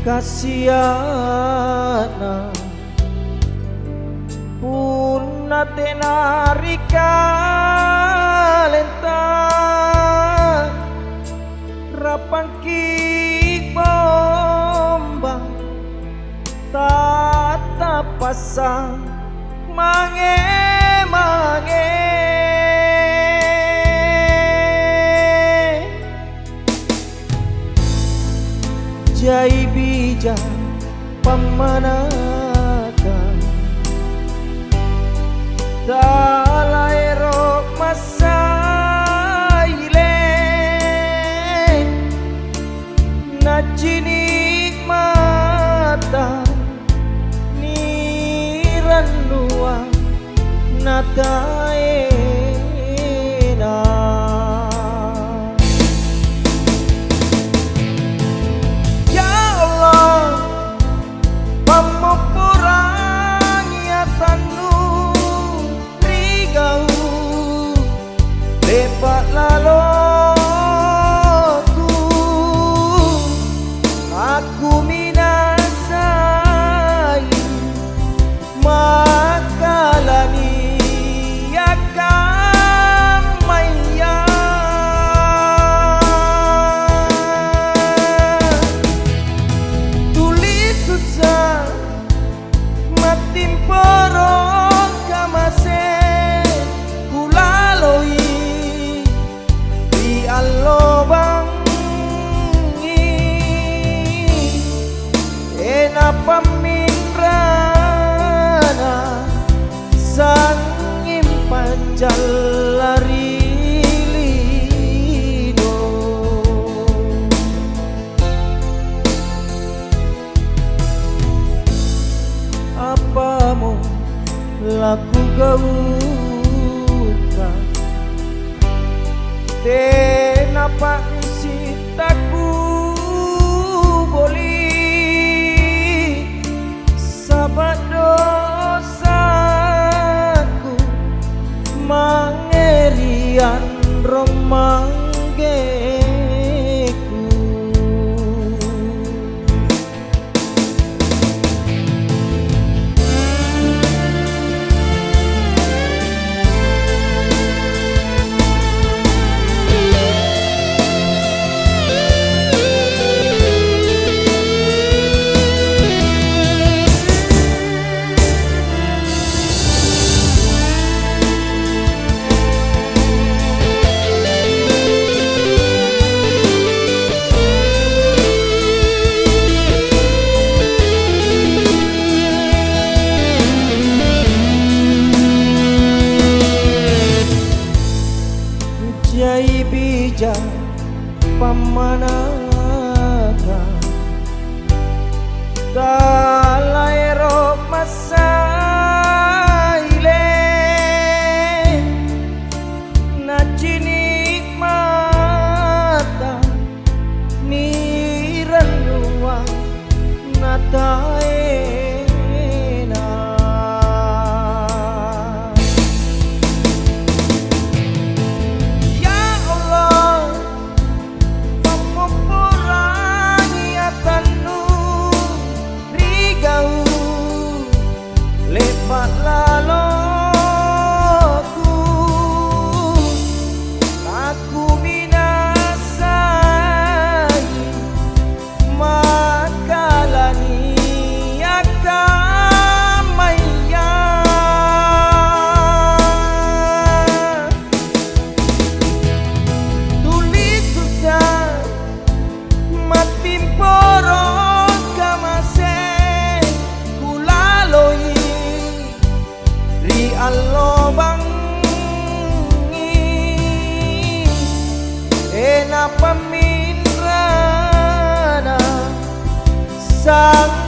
kasiana pun nate narika lenta rapan ki bombang tata pasang mange jai bija pamanaka talaero masaile nacinik mata niranua nataena lepak laloku aku minasai makalani akan maya tulis susah matim porong kamase paminrana sangim panjalari lido apamu laku gauka tenapa sitaku sabat dosaku mangerian romanggeku jai bija pamanaka talaero masaile nacinik mata niranua nataena laloku aku minasai makalani akan maya tulis susah matim porong kamase kulaloi allo bangi ena paminrana sang